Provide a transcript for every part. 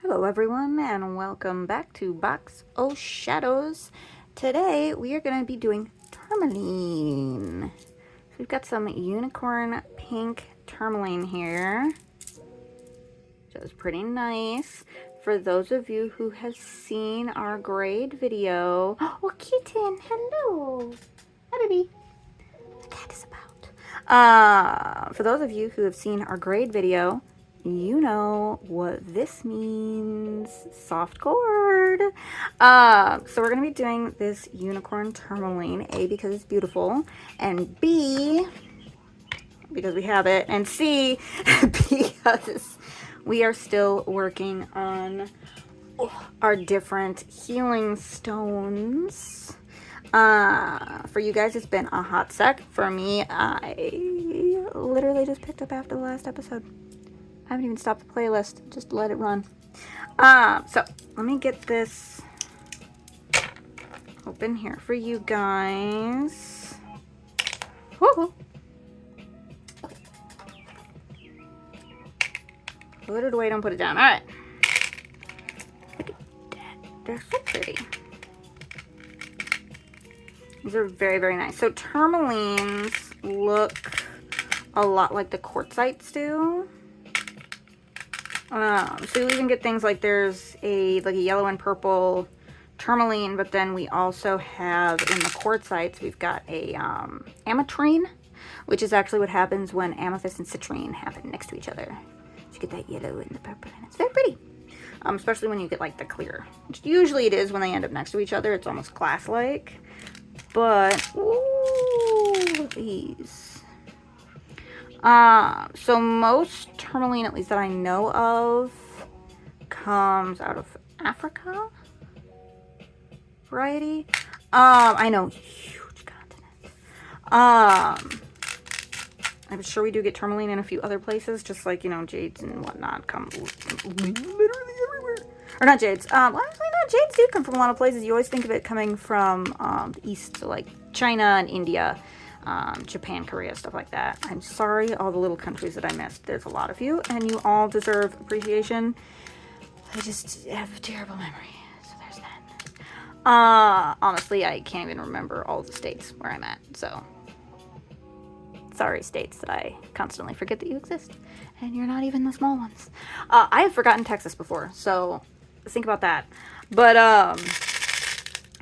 Hello everyone and welcome back to Box O Shadows. Today we are going to be doing tourmaline. So we've got some Unicorn Pink Tourmaline here, which is pretty nice. For those of you who have seen our grade video, oh kitten, hello, hi baby, what that is about. For those of you who have seen our grade video, you know what this means. Soft cord. So we're going to be doing this Unicorn Tourmaline, A, because it's beautiful, and B, because we have it, and C, because we are still working on our different healing stones. For you guys, it's been a hot sec. For me, I literally just picked up after the last episode. I haven't even stopped the playlist, just let it run. So let me get this open here for you guys. Woohoo! Okay. Put it away, don't put it down. All right. Look at that. They're so pretty. These are very, very nice. So tourmalines look a lot like the quartzites do. So you even get things like there's a yellow and purple tourmaline, but then we also have in the quartzites, we've got a ametrine, which is actually what happens when amethyst and citrine happen next to each other. So you get that yellow and the purple, and it's very pretty. Especially when you get like the clear, which usually it is when they end up next to each other. It's almost glass-like. But, ooh, look at these. So most tourmaline, at least that I know of, comes out of Africa variety. I know, huge continent. I'm sure we do get tourmaline in a few other places, just like, you know, jades and whatnot come literally everywhere. Or not jades. Well, actually, no, jades do come from a lot of places. You always think of it coming from the east, so like China and India. Japan, Korea, stuff like that. I'm sorry, all the little countries that I missed. There's a lot of you, and you all deserve appreciation. I just have a terrible memory, so there's that. Honestly, I can't even remember all the states where I'm at, so sorry, states that I constantly forget that you exist, and you're not even the small ones. I have forgotten Texas before, so think about that. But,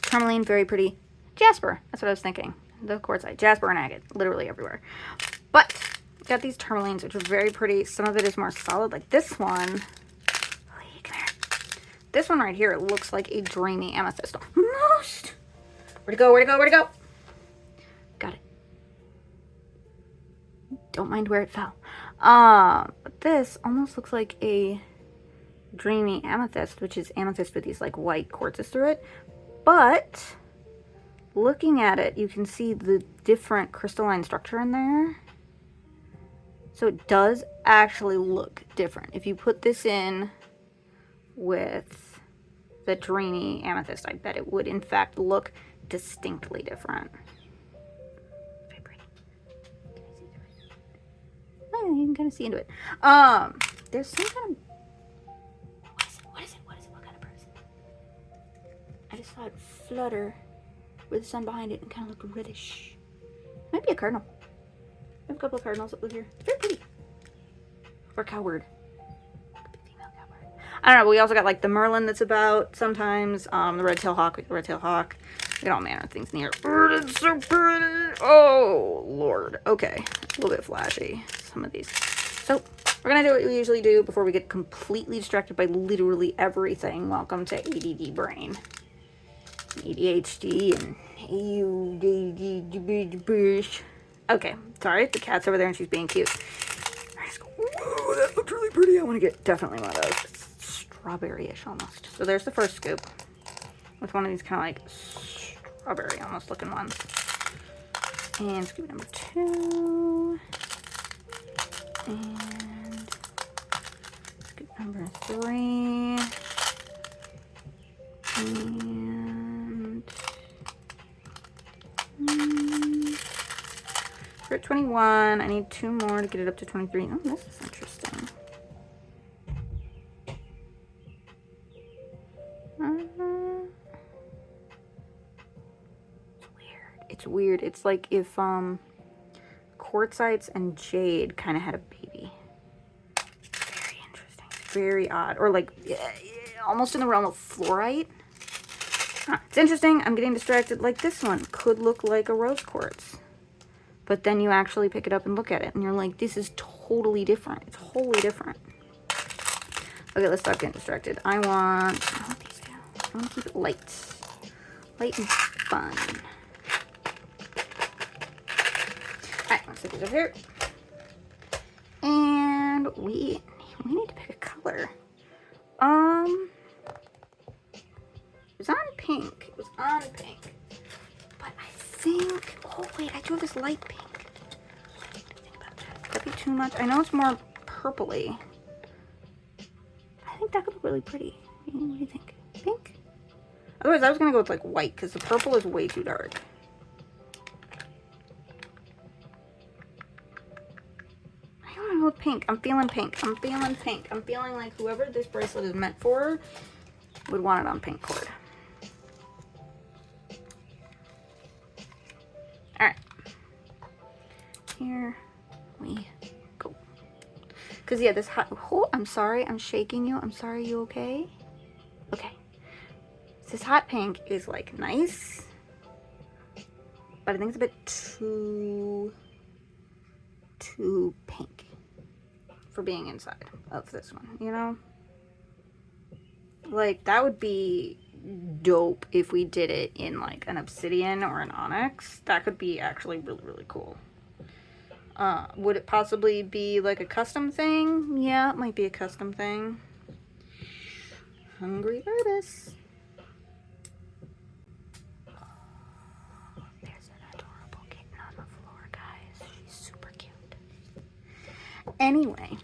tourmaline, very pretty. Jasper, that's what I was thinking. The quartzite, jasper and agate, literally everywhere. But got these tourmalines, which are very pretty. Some of it is more solid, like this one. Lee, come here. This one right here, it looks like a dreamy amethyst. Almost. Where'd it go? Where'd it go? Where'd it go? Got it. Don't mind where it fell. But this almost looks like a dreamy amethyst, which is amethyst with these like white quartzes through it. But looking at it, you can see the different crystalline structure in there. So it does actually look different. If you put this in with the dreamy amethyst, I bet it would in fact look distinctly different. Very pretty. Can I see it right now? Oh, you can kind of see into it. There's some kind of... What is it? What kind of bird is it? I just saw it flutter with the sun behind it and kind of look reddish. Might be a cardinal. I have a couple of cardinals up here. It's very pretty. Or cowbird. Could be female cowbird. I don't know, but we also got like the merlin that's about sometimes. The red-tailed hawk. We got all manner of things in here. Oh, it's so pretty. Oh, Lord. Okay. A little bit flashy, some of these. So we're going to do what we usually do before we get completely distracted by literally everything. Welcome to ADD brain. ADHD and okay, sorry, the cat's over there and she's being cute. Whoa, that looked really pretty. I want to get definitely one of those. It's strawberry-ish almost. So there's the first scoop with one of these kind of like strawberry almost looking ones. And scoop number 2. And scoop number 3. And we're at 21. I need 2 more to get it up to 23. Oh, this is interesting. It's weird. It's like if quartzites and jade kind of had a baby. Very interesting. Very odd. Or like almost in the realm of fluorite. Huh, it's interesting. I'm getting distracted. Like this one could look like a rose quartz. But then you actually pick it up and look at it and you're like, this is totally different. It's wholly different. Okay, let's stop getting distracted. I want these two. I want to keep it light. Light and fun. Alright, let's set these over here. And we need to pick a color. It was on pink. It was on pink. But I think, oh wait, I do have this light pink. What do you think about that? Could that be too much? I know it's more purpley. I think that could look really pretty. What do you think? Pink? Otherwise, I was going to go with like white because the purple is way too dark. I don't want to go with pink. I'm feeling pink. I'm feeling pink. I'm feeling like whoever this bracelet is meant for would want it on pink cord. Alright. Here we go. Because, yeah, this hot... Oh, I'm sorry. I'm shaking you. I'm sorry. You okay? Okay. This hot pink is, like, nice. But I think it's a bit too pink for being inside of this one, you know? Like, that would be dope if we did it in, like, an obsidian or an onyx. That could be actually really, really cool. Would it possibly be, like, a custom thing? Yeah, it might be a custom thing. Hungry artist. Anyway,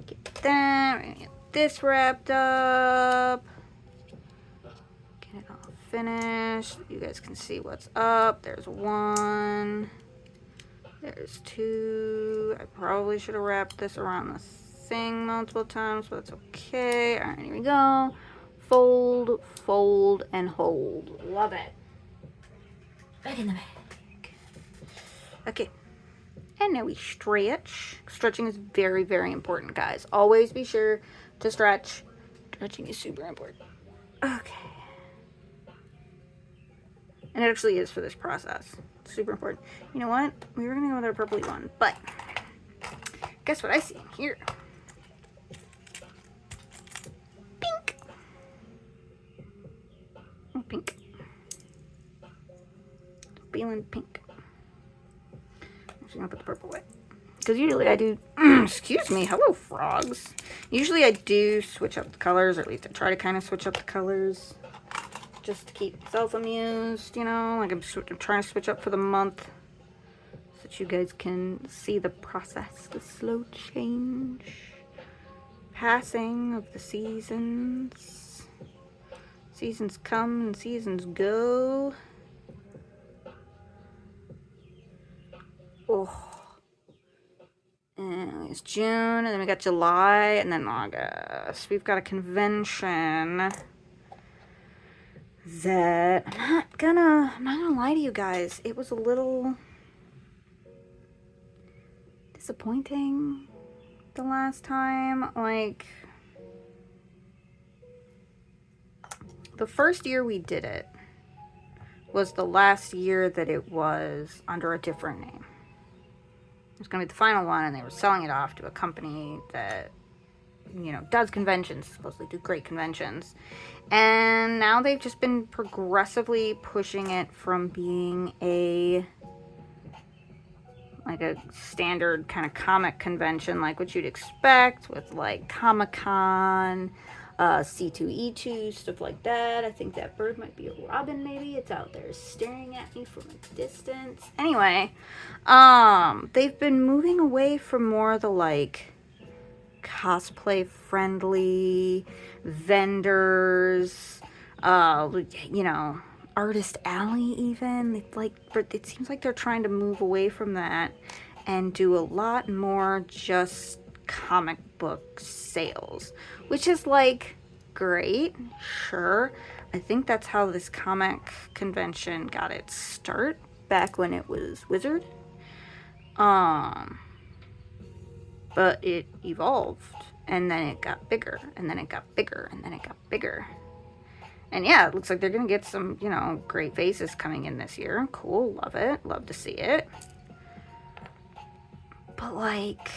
get that, we're gonna get this wrapped up, get it all finished, you guys can see what's up. There's one, there's two. I probably should have wrapped this around the thing multiple times, but it's okay. All right, here we go. Fold, fold, and hold. Love it. Back in the bag. Okay. And now we stretch. Stretching is very, very important, guys. Always be sure to stretch. Stretching is super important. Okay. And it actually is for this process. It's super important. You know what? We were going to go with our purpley one, but guess what I see in here? Pink. Oh, pink. Feeling pink. I'm gonna put the purple away because usually I do excuse me, hello frogs. Usually I do switch up the colors, or at least I try to kind of switch up the colors just to keep myself amused, you know, like I'm trying to switch up for the month so that you guys can see the process, the slow change, passing of the seasons. Seasons come and seasons go. Oh, and it's June, and then we got July, and then August. We've got a convention that I'm not gonna lie to you guys. It was a little disappointing the last time. Like, the first year we did it was the last year that it was under a different name. It was going to be the final one, and they were selling it off to a company that, you know, does conventions, supposedly do great conventions. And now they've just been progressively pushing it from being like a standard kind of comic convention, like what you'd expect with like Comic-Con, C2E2, stuff like that. I think that bird might be a robin, maybe. It's out there staring at me from a distance. Anyway, they've been moving away from more of the like cosplay friendly vendors, you know, Artist Alley even. It seems like they're trying to move away from that and do a lot more just comic book sales, which is like great, sure. I think that's how this comic convention got its start, back when it was Wizard. But it evolved, and then it got bigger, and then it got bigger, and then it got bigger. And yeah, it looks like they're gonna get some, you know, great faces coming in this year. Cool, love it, love to see it. But like,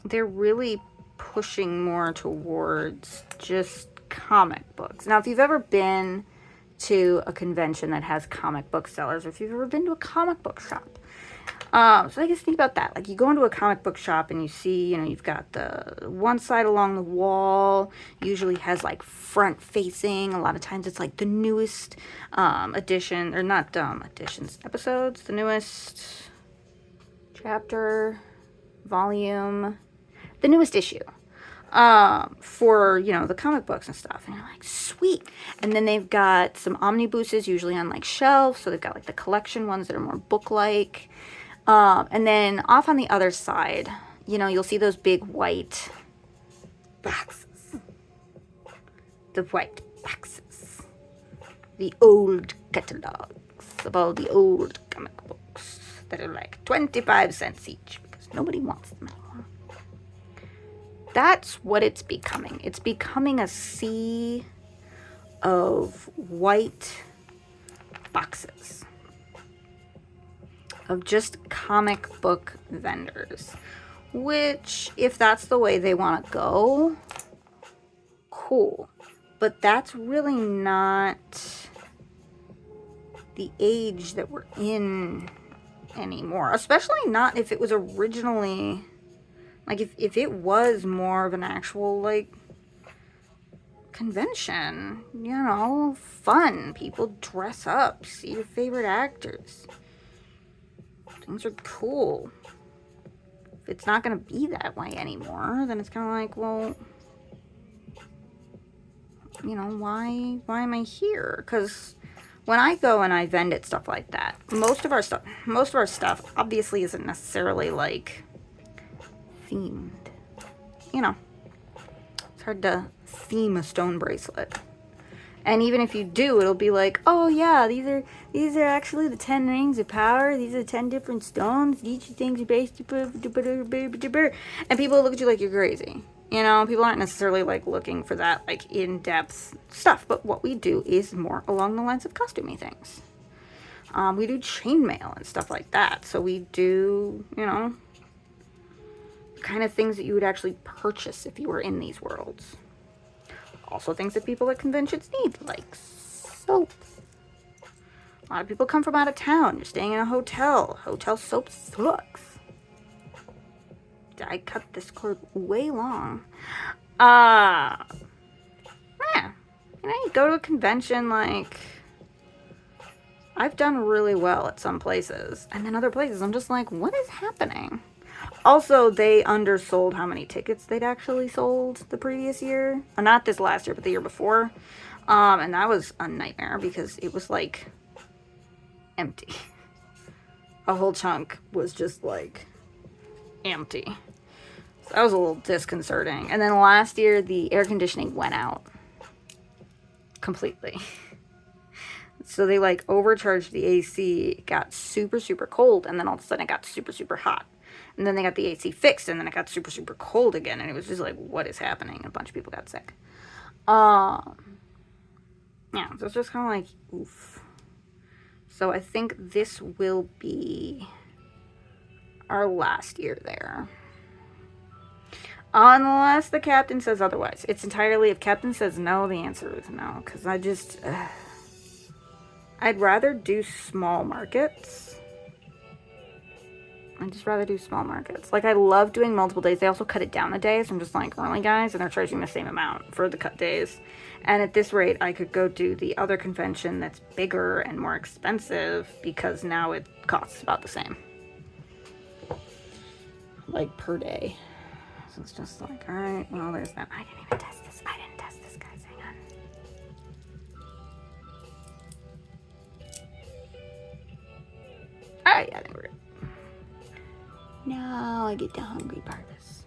they're really pushing more towards just comic books. Now, if you've ever been to a convention that has comic book sellers, or if you've ever been to a comic book shop, so I guess think about that. Like, you go into a comic book shop and you see, you know, you've got the one side along the wall, usually has like front facing. A lot of times it's like the newest edition, or not editions, episodes, the newest chapter, volume, the newest issue. For, you know, the comic books and stuff. And you're like, sweet. And then they've got some omnibuses, usually on like shelves. So they've got like the collection ones that are more book-like. And then off on the other side, you know, you'll see those big white boxes. The white boxes. The old catalogs of all the old comic books that are like 25 cents each because nobody wants them anymore. That's what it's becoming. It's becoming a sea of white boxes of just comic book vendors, which, if that's the way they want to go, cool. But that's really not the age that we're in anymore, especially not if it was originally, like, if it was more of an actual, like, convention, you know, fun, people dress up, see your favorite actors. Things are cool. If it's not going to be that way anymore, then it's kind of like, well, you know, why am I here? Because when I go and I vend at stuff like that, most of our stuff obviously isn't necessarily like themed. You know, it's hard to theme a stone bracelet. And even if you do, it'll be like, oh yeah, these are actually the 10 rings of power. These are 10 different stones. Each thing's based, and people look at you like you're crazy. You know, people aren't necessarily like looking for that like in-depth stuff. But what we do is more along the lines of costumey things. We do chainmail and stuff like that. So we do, you know, kind of things that you would actually purchase if you were in these worlds. Also things that people at conventions need, like soap. A lot of people come from out of town. You're staying in a hotel. Hotel soap sucks. I cut this cord way long. Yeah. You know, you go to a convention, like, I've done really well at some places. And then other places, I'm just like, what is happening? Also, they undersold how many tickets they'd actually sold the previous year. Not this last year, but the year before. And that was a nightmare because it was, like, empty. A whole chunk was just, like, empty. So that was a little disconcerting. And then last year, the air conditioning went out. Completely. So they, like, overcharged the AC. It got super, super cold. And then all of a sudden, it got super, super hot. And then they got the AC fixed, and then it got super, super cold again. And it was just like, what is happening? And a bunch of people got sick. Yeah, so it's just kind of like, oof. So I think this will be our last year there. Unless the captain says otherwise. It's entirely, if captain says no, the answer is no. Because I'd rather do small markets. I'd just rather do small markets. Like, I love doing multiple days. They also cut it down a day, so I'm just like, really, guys? And they're charging the same amount for the cut days. And at this rate, I could go do the other convention that's bigger and more expensive because now it costs about the same. Like, per day. So it's just like, alright, well, there's that. I didn't even test this. I didn't test this, guys. Hang on. Alright, yeah, I think we're good. Now I get the hungry part of this.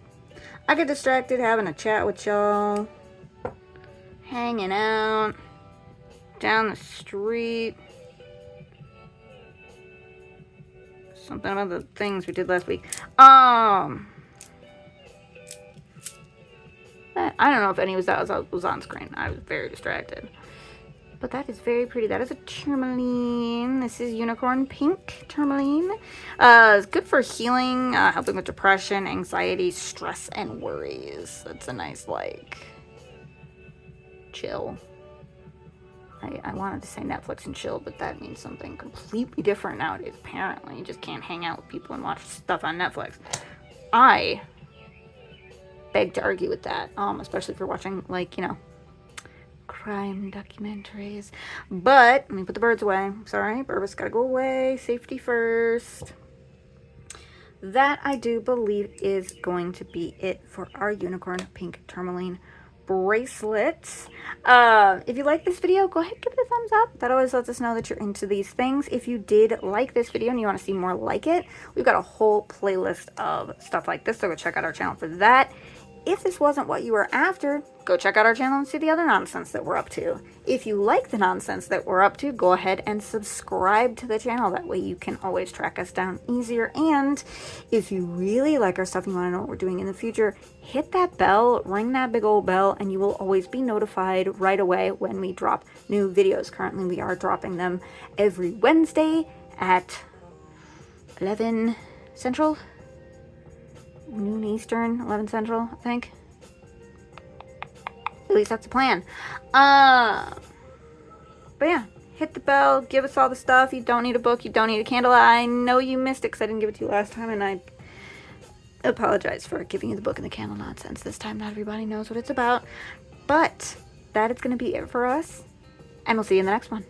I get distracted having a chat with y'all, hanging out down the street. Something about the things we did last week. I don't know if any of that was on screen. I was very distracted. But that is very pretty. That is a tourmaline. This is Unicorn Pink Tourmaline. It's good for healing, helping with depression, anxiety, stress, and worries. It's a nice, like, chill. I wanted to say Netflix and chill, but that means something completely different nowadays, apparently. You just can't hang out with people and watch stuff on Netflix. I beg to argue with that, especially if you're watching, like, you know, crime documentaries. But let me put the birds away. Sorry, Burbus gotta go away. Safety first. That, I do believe, is going to be it for our Unicorn Pink Tourmaline bracelets. If you like this video, go ahead and give it a thumbs up. That always lets us know that you're into these things. If you did like this video and you want to see more like it, we've got a whole playlist of stuff like this, so go check out our channel for that. If this wasn't what you were after, go check out our channel and see the other nonsense that we're up to. If you like the nonsense that we're up to, go ahead and subscribe to the channel. That way you can always track us down easier. And if you really like our stuff and you want to know what we're doing in the future, hit that bell, ring that big old bell, and you will always be notified right away when we drop new videos. Currently, we are dropping them every Wednesday at 11 Central. Noon Eastern, 11 Central, I think. At least that's the plan. But yeah, hit the bell, give us all the stuff. You don't need a book, you don't need a candle. I know you missed it because I didn't give it to you last time, and I apologize for giving you the book and the candle nonsense this time. Not everybody knows what it's about. But that is going to be it for us, and we'll see you in the next one.